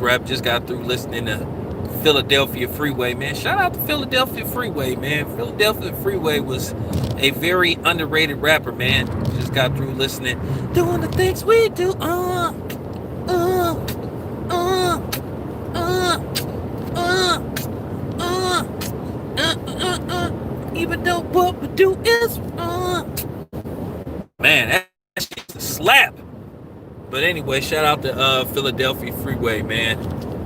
Rap. Just got through listening to Philadelphia Freeway, man. Shout out to Philadelphia Freeway, man. Philadelphia Freeway was a very underrated rapper, man. Just got through listening, doing the things we do. Uh, uh, uh, uh, uh, even though what we do is man, that shit's a slap. But anyway, shout out to Philadelphia Freeway, man.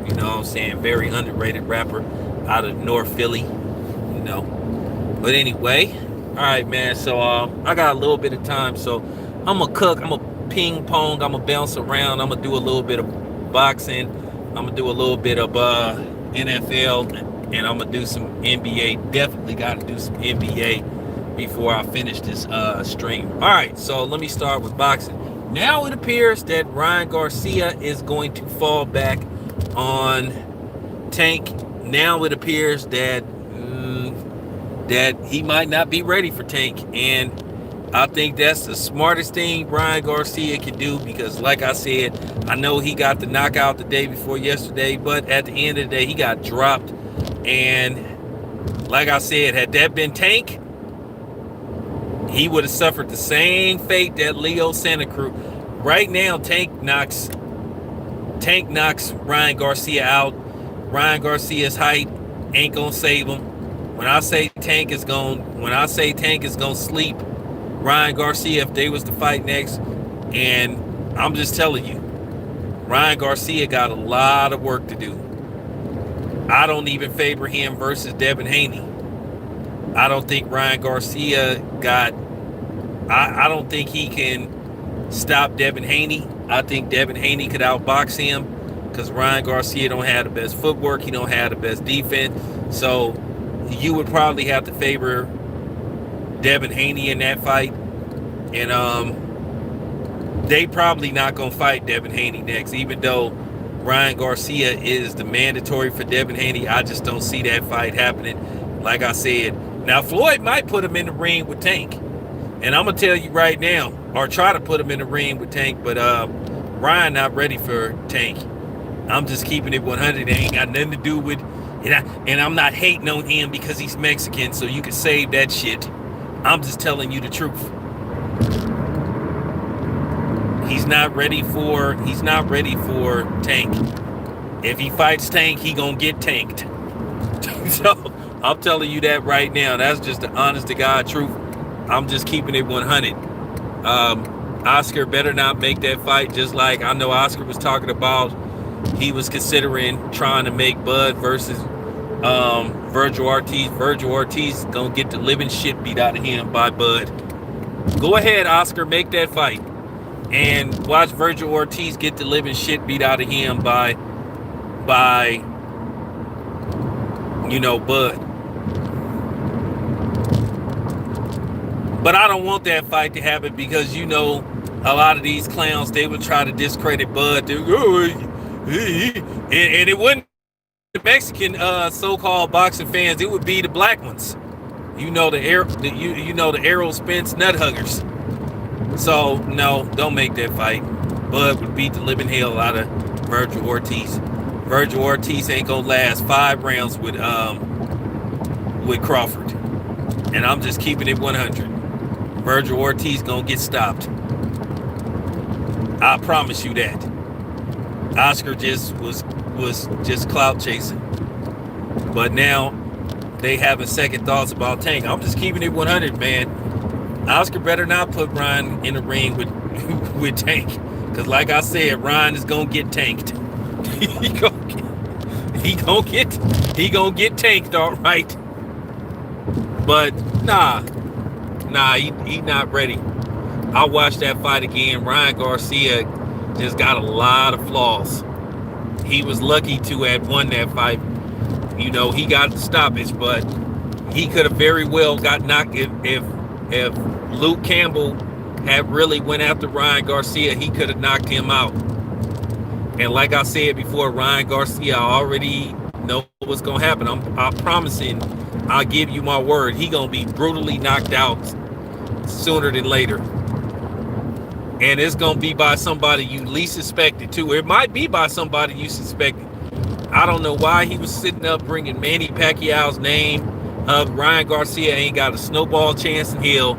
You know what I'm saying? Very underrated rapper out of North Philly, you know. But anyway, all right, man. So I got a little bit of time, so I'm gonna cook. I'm gonna ping pong. I'm gonna bounce around. I'm gonna do a little bit of boxing. I'm gonna do a little bit of NFL, and I'm gonna do some NBA. Definitely got to do some NBA before I finish this stream. All right, so let me start with boxing. Now it appears that Ryan Garcia is going to fall back on Tank. Now it appears that that he might not be ready for Tank, and I think that's the smartest thing Ryan Garcia can do, because like I said, I know he got the knockout the day before yesterday, but at the end of the day he got dropped. And like I said, had that been Tank, he would have suffered the same fate that Leo Santa Cruz. Right now, Tank knocks Ryan Garcia out. Ryan Garcia's height ain't gonna save him. When I say Tank is gonna sleep Ryan Garcia if they was to fight next. And I'm just telling you, Ryan Garcia got a lot of work to do. I don't even favor him versus Devin Haney. I don't think Ryan Garcia I don't think he can stop Devin Haney. I think Devin Haney could outbox him, because Ryan Garcia don't have the best footwork. He don't have the best defense. So you would probably have to favor Devin Haney in that fight. And they probably not going to fight Devin Haney next, even though Ryan Garcia is the mandatory for Devin Haney. I just don't see that fight happening. Like I said, now Floyd might put him in the ring with Tank. And I'm going to tell you right now, or try to put him in the ring with Tank, but Ryan not ready for Tank. I'm just keeping it 100. It ain't got nothing to do with, and I'm not hating on him because he's Mexican, so you can save that shit. I'm just telling you the truth. He's not ready for Tank. If he fights Tank, he gonna get tanked. So I'm telling you that right now. That's just the honest to God truth. I'm just keeping it 100. Oscar better not make that fight, just like I know Oscar was talking about. He was considering trying to make Bud versus Virgil Ortiz. Virgil Ortiz gonna get the living shit beat out of him by Bud. Go ahead, Oscar, make that fight. And watch Virgil Ortiz get the living shit beat out of him by Bud. But I don't want that fight to happen, because a lot of these clowns, they would try to discredit Bud. And it wouldn't be the Mexican so-called boxing fans, it would be the black ones. The Errol Spence nut huggers. So no, don't make that fight. Bud would beat the living hell out of Virgil Ortiz. Virgil Ortiz ain't gonna last 5 rounds with Crawford. And I'm just keeping it 100. Virgil Ortiz gonna get stopped. I promise you that. Oscar just was just clout chasing. But now they having second thoughts about Tank. I'm just keeping it 100, man. Oscar better not put Ryan in the ring with Tank, because like I said, Ryan is gonna get tanked. he gonna get tanked, all right. But nah, he not ready. I'll watch that fight again. Ryan Garcia just got a lot of flaws. He was lucky to have won that fight. He got the stoppage, but he could have very well got knocked if Luke Campbell had really went after Ryan Garcia. He could have knocked him out. And like I said before, Ryan Garcia, I already know what's gonna happen. I'm promising. I'll give you my word. He gonna be brutally knocked out sooner than later. And it's gonna be by somebody you least suspected too. It might be by somebody you suspected. I don't know why he was sitting up bringing Manny Pacquiao's name up. Ryan Garcia ain't got a snowball chance in hell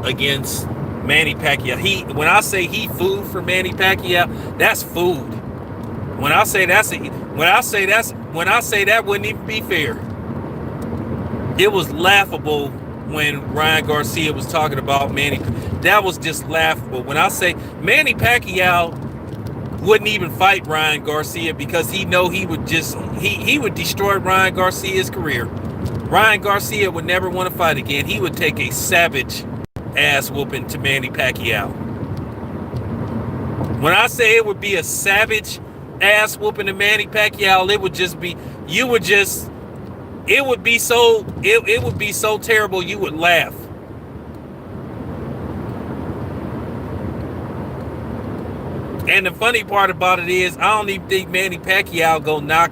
against Manny Pacquiao. When I say he food for Manny Pacquiao, that's food. When I say that wouldn't even be fair. It was laughable when Ryan Garcia was talking about Manny. That was just laughable. When I say Manny Pacquiao wouldn't even fight Ryan Garcia because he know he would destroy Ryan Garcia's career. Ryan Garcia would never want to fight again. He would take a savage ass whooping to Manny Pacquiao. When I say it would be a savage ass whooping to Manny Pacquiao, it would be so terrible you would laugh. And the funny part about it is, I don't even think Manny Pacquiao go knock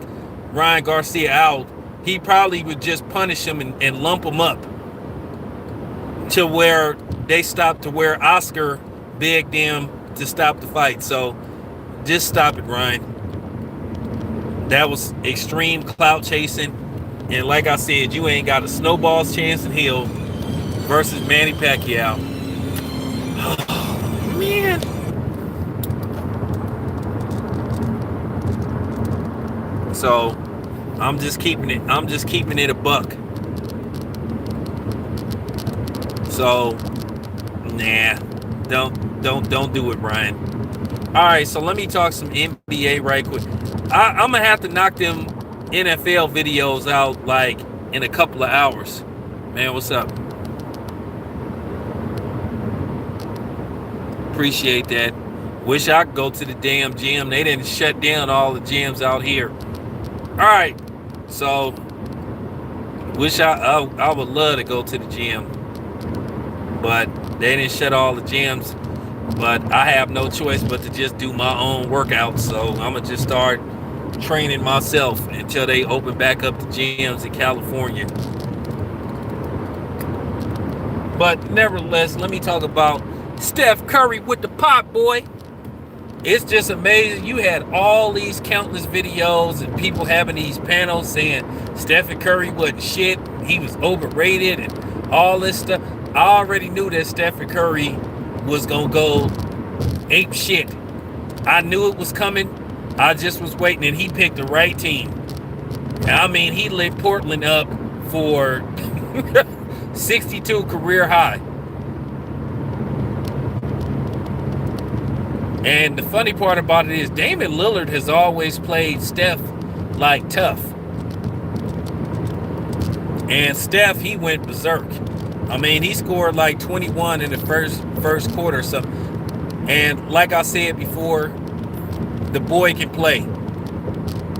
Ryan Garcia out. He probably would just punish him and lump him up to where they stopped, to where Oscar begged them to stop the fight. So just stop it, Ryan. That was extreme clout chasing. And like I said, you ain't got a snowball's chance in hell versus Manny Pacquiao. Oh, man. So I'm just keeping it a buck. So nah, don't do it, Ryan. All right, so let me talk some NBA right quick. I'm gonna have to knock them NFL videos out like in a couple of hours. Man, what's up? Appreciate that. Wish I could go to the damn gym. They didn't shut down all the gyms out here. All right, so wish I would love to go to the gym, but they didn't shut all the gyms. But I have no choice but to just do my own workouts. So I'm gonna just start training myself until they open back up the gyms in California. But nevertheless, let me talk about Steph Curry with the pop, boy. It's just amazing. You had all these countless videos and people having these panels saying Stephen Curry wasn't shit, he was overrated and all this stuff. I already knew that Stephen Curry was gonna go ape shit. I knew it was coming. I just was waiting, and he picked the right team. I mean, he lit Portland up for 62 career high. And the funny part about it is Damian Lillard has always played Steph like tough. And Steph, he went berserk. I mean, he scored like 21 in the first quarter or something. And like I said before, the boy can play.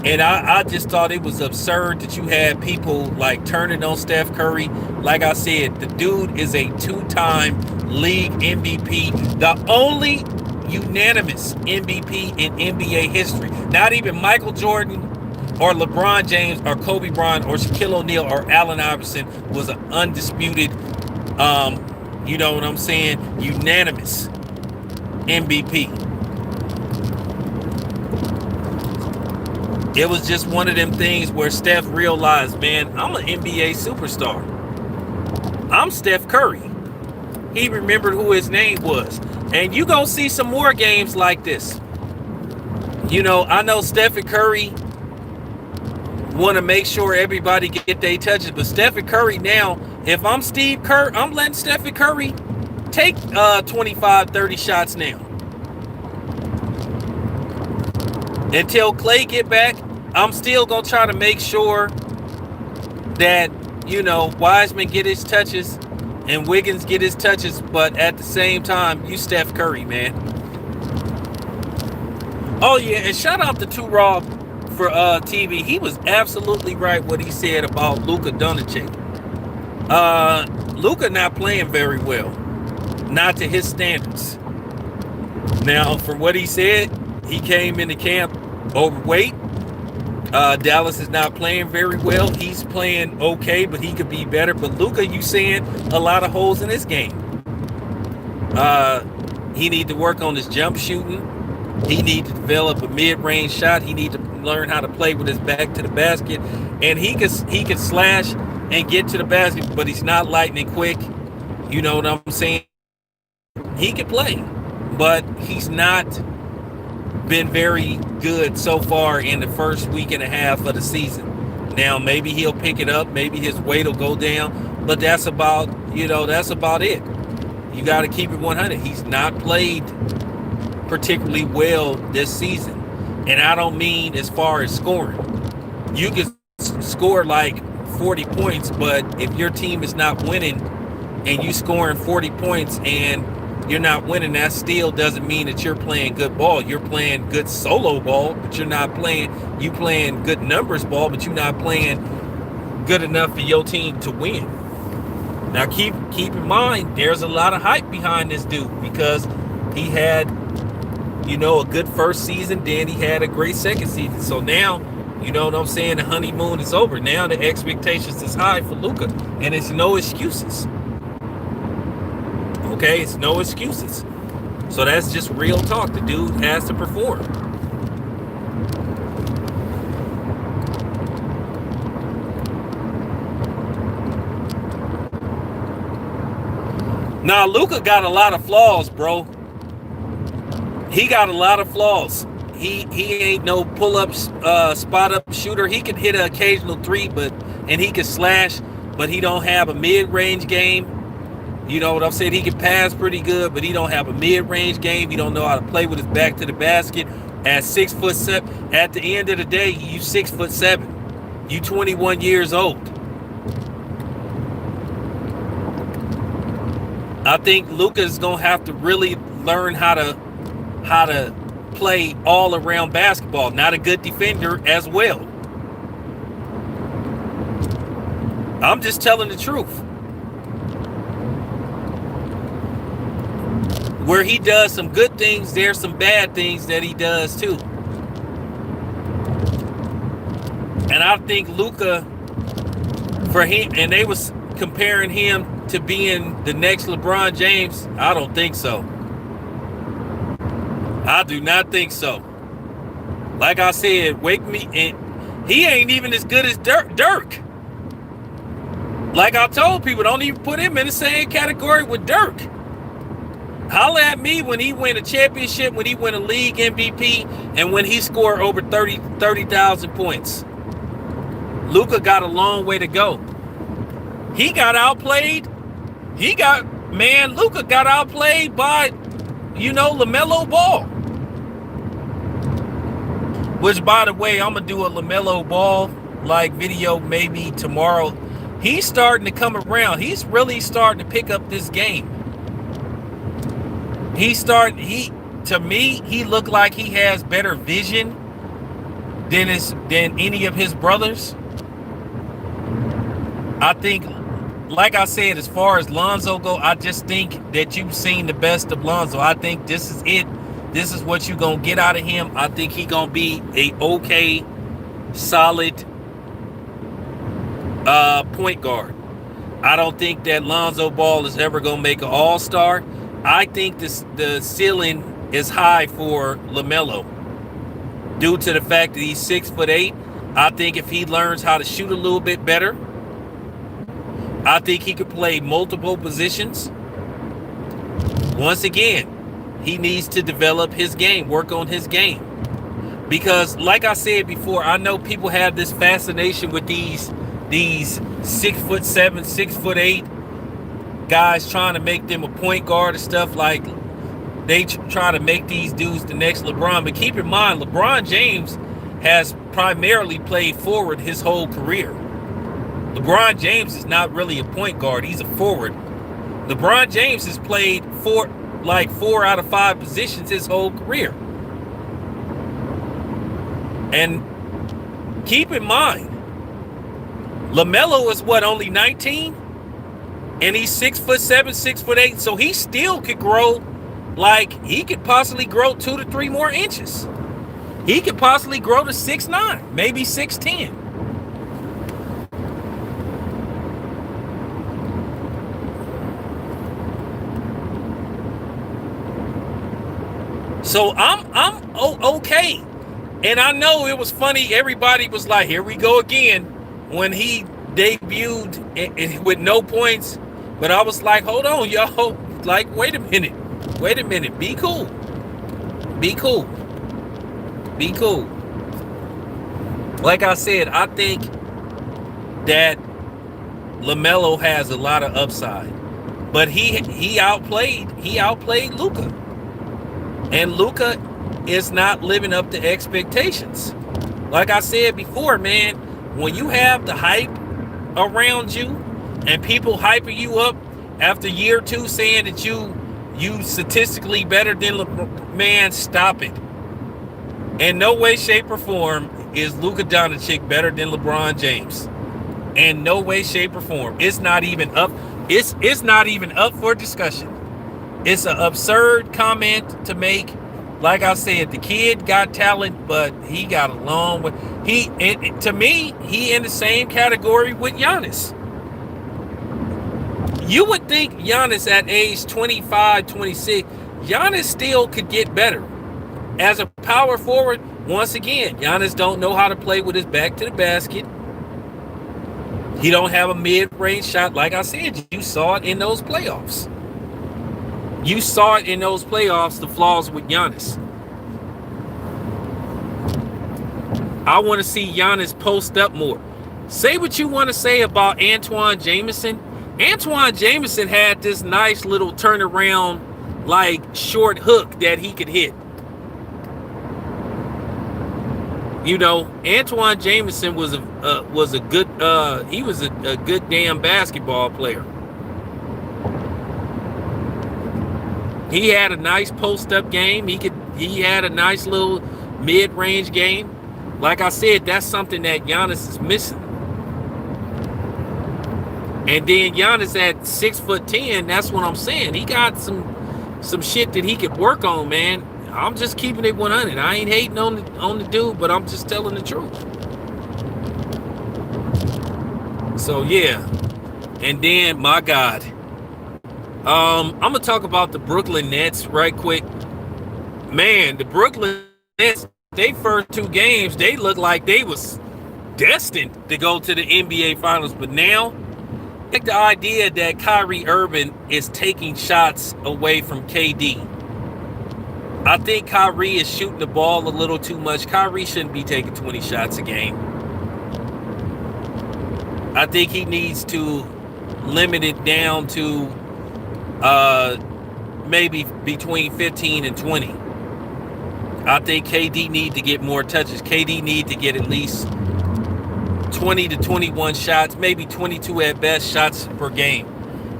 And I just thought it was absurd that you had people like turning on Steph Curry. Like I said, the dude is a two-time league MVP. The only unanimous MVP in NBA history. Not even Michael Jordan or LeBron James or Kobe Bryant or Shaquille O'Neal or Allen Iverson was an undisputed, you know what I'm saying, unanimous MVP. It was just one of them things where Steph realized, man, I'm an NBA superstar. I'm Steph Curry. He remembered who his name was. And you gonna see some more games like this. You know, I know Stephen Curry want to make sure everybody get their touches, but Stephen Curry now, if I'm Steve Kerr, I'm letting Stephen Curry take 25, 30 shots now. Until Clay get back, I'm still gonna try to make sure that, you know, Wiseman get his touches and Wiggins get his touches, but at the same time, you Steph Curry, man. Oh yeah, and shout out to Two Raw for TV. He was absolutely right what he said about Luka Doncic. Luka not playing very well, not to his standards. Now, from what he said, he came into camp overweight. Dallas is not playing very well. He's playing okay, but he could be better. But Luka, you seeing a lot of holes in his game. He need to work on his jump shooting. He need to develop a mid-range shot. He need to learn how to play with his back to the basket. And he could slash and get to the basket, but he's not lightning quick. You know what I'm saying? He can play, but he's not been very good so far in the first week and a half of the season. Now maybe he'll pick it up, maybe his weight will go down, but that's about it. You got to keep it 100. He's not played particularly well this season, and I don't mean as far as scoring. You can score like 40 points, but if your team is not winning and you scoring 40 points and you're not winning, that still doesn't mean that you're playing good ball. You're playing good solo ball, but you're not playing good numbers ball, but you're not playing good enough for your team to win. Now keep in mind, there's a lot of hype behind this dude because he had, a good first season, then he had a great second season. So now, you know what I'm saying, the honeymoon is over. Now the expectations is high for Luka, and it's no excuses. Okay, it's no excuses. So that's just real talk. The dude has to perform. Now, Luka got a lot of flaws, bro. He got a lot of flaws. He ain't no pull-up, spot-up shooter. He can hit an occasional three, and he can slash, but he don't have a mid-range game. You know what I'm saying? He can pass pretty good, but he don't have a mid-range game. He don't know how to play with his back to the basket. At 6'7", at the end of the day, you 6'7". You 21 years old. I think Luka's gonna have to really learn how to play all around basketball. Not a good defender as well. I'm just telling the truth. Where he does some good things, there's some bad things that he does too. And I think Luka, for him, and they was comparing him to being the next LeBron James. I don't think so. I do not think so. Like I said, wake me, and he ain't even as good as Dirk. Like I told people, don't even put him in the same category with Dirk. Holla at me when he win a championship, when he win a league MVP, and when he scored over 30,000 points. Luka got a long way to go. He got outplayed. Luka got outplayed by, LaMelo Ball. Which, by the way, I'm going to do a LaMelo Ball video maybe tomorrow. He's starting to come around. He's really starting to pick up this game. To me, he looked like he has better vision than any of his brothers. I think, like I said, as far as Lonzo go, I just think that you've seen the best of Lonzo. I think this is it. This is what you're going to get out of him. I think he's going to be a okay, solid point guard. I don't think that Lonzo Ball is ever going to make an all-star. I think the ceiling is high for LaMelo due to the fact that he's 6'8". I think if he learns how to shoot a little bit better, I think he could play multiple positions. Once again, he needs to develop his game, work on his game. Because like I said before, I know people have this fascination with these 6'7", 6'8" guys trying to make them a point guard and stuff. Like they try to make these dudes the next LeBron. But keep in mind, LeBron James has primarily played forward his whole career. LeBron James is not really a point guard. He's a forward. LeBron James has played 4 out of 5 positions his whole career. And keep in mind, LaMelo is only 19? And he's 6'7", 6'8", so he still could grow. He could possibly grow 2 to 3 more inches. He could possibly grow to 6'9", maybe 6'10". So okay. And I know it was funny. Everybody was like, here we go again when he debuted with no points. But I was like, hold on, y'all. Like, wait a minute. Wait a minute. Be cool. Be cool. Be cool. Like I said, I think that LaMelo has a lot of upside. But he outplayed Luka. And Luka is not living up to expectations. Like I said before, man, when you have the hype around you and people hyping you up after year two saying that you statistically better than man, stop it. In no way, shape, or form is Luka Doncic better than LeBron James. In no way, shape, or form. It's not even up. It's not even up for discussion. It's an absurd comment to make. Like I said, the kid got talent, but he got a long way. To me, he in the same category with Giannis. You would think Giannis at age 25, 26, Giannis still could get better. As a power forward, once again, Giannis don't know how to play with his back to the basket. He don't have a mid-range shot. Like I said, you saw it in those playoffs. You saw it in those playoffs, the flaws with Giannis. I want to see Giannis post up more. Say what you want to say about Antoine Jamison. Antoine Jamison had this nice little turnaround, like short hook that he could hit. You know, Antoine Jamison was a good he was a good damn basketball player. He had a nice post-up game. He had a nice little mid-range game. Like I said, that's something that Giannis is missing. And then Giannis at 6'10", that's what I'm saying. He got some shit that he could work on, man. I'm just keeping it 100. I ain't hating on the dude, but I'm just telling the truth. So yeah. And then, my God. I'm gonna talk about the Brooklyn Nets right quick. Man, the Brooklyn Nets, they first two games, they looked like they was destined to go to the NBA Finals. But now, I think the idea that Kyrie Irving is taking shots away from KD. I think Kyrie is shooting the ball a little too much. Kyrie shouldn't be taking 20 shots a game. I think he needs to limit it down to maybe between 15 and 20. I think KD need to get more touches. KD need to get at least 20 to 21 shots, maybe 22 at best shots per game,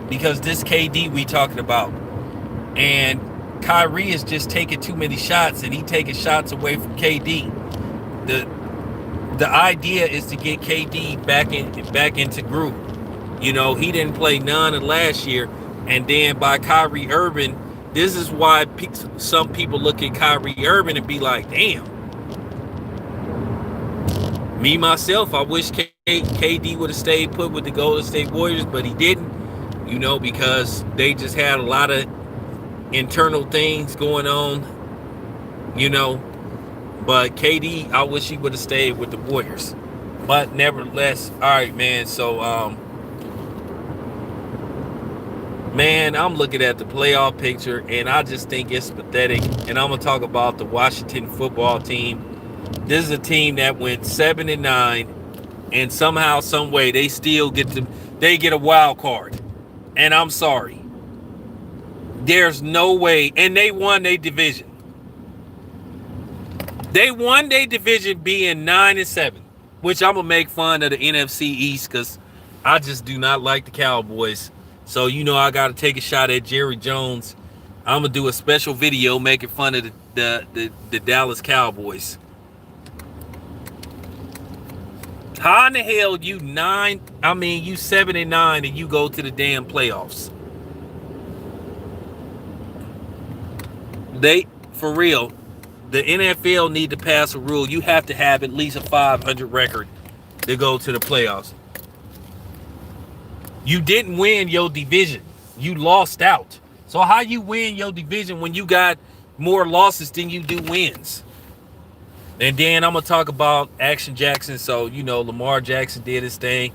because this KD we talking about. And Kyrie is just taking too many shots, and he taking shots away from KD. The idea is to get KD back into groove. You know, he didn't play none of last year. And then by Kyrie Irving, this is why some people look at Kyrie Irving and be like, damn. Me, myself, I wish KD would have stayed put with the Golden State Warriors, but he didn't, you know, because they just had a lot of internal things going on, you know. But KD, I wish he would have stayed with the Warriors. But nevertheless, all right, man, so, man, I'm looking at the playoff picture, and I just think it's pathetic. And I'm going to talk about the Washington football team. This is a team that went 7-9, and somehow, some way, they still get a wild card. And I'm sorry. There's no way. And they won their division. They won their division being 9-7, which I'm going to make fun of the NFC East because I just do not like the Cowboys. So, you know, I got to take a shot at Jerry Jones. I'm going to do a special video making fun of the Dallas Cowboys. How in the hell you 7-9 and you go to the damn playoffs? For real, the NFL need to pass a rule. You have to have at least a 500 record to go to the playoffs. You didn't win your division. You lost out. So how you win your division when you got more losses than you do wins. And then I'm gonna talk about Action Jackson. So Lamar Jackson did his thing.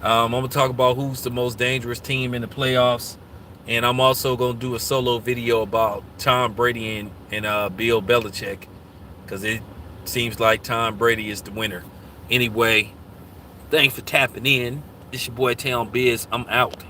I'm gonna talk about who's the most dangerous team in the playoffs, and I'm also gonna do a solo video about Tom Brady and Bill Belichick, because it seems like Tom Brady is the winner. Anyway, thanks for tapping in. It's your boy Town Biz. I'm out.